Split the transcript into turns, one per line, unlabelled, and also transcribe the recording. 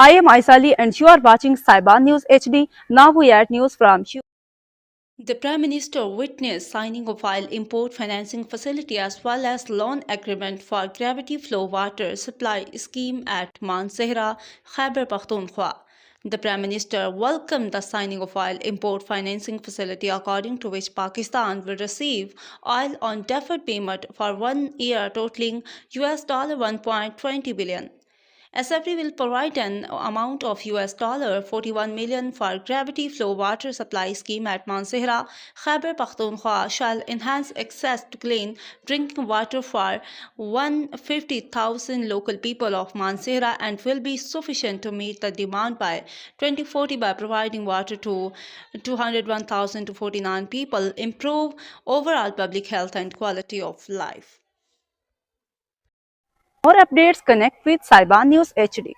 I am Aisali and you are watching Saiba News HD. Now we add news from you. The Prime Minister witnessed signing of oil import financing facility as well as loan agreement for gravity flow water supply scheme at Mansehra, Khyber Pakhtunkhwa. The Prime Minister welcomed the signing of oil import financing facility according to which Pakistan will receive oil on deferred payment for 1 year totaling $1.20 billion. SFD will provide an amount of $41 million for gravity flow water supply scheme at Mansehra, Khyber Pakhtunkhwa shall enhance access to clean drinking water for 150,000 local people of Mansehra and will be sufficient to meet the demand by 2040 by providing water to 201,000 to 49 people, improve overall public health and quality of life. More updates, connect with Saiba News HD.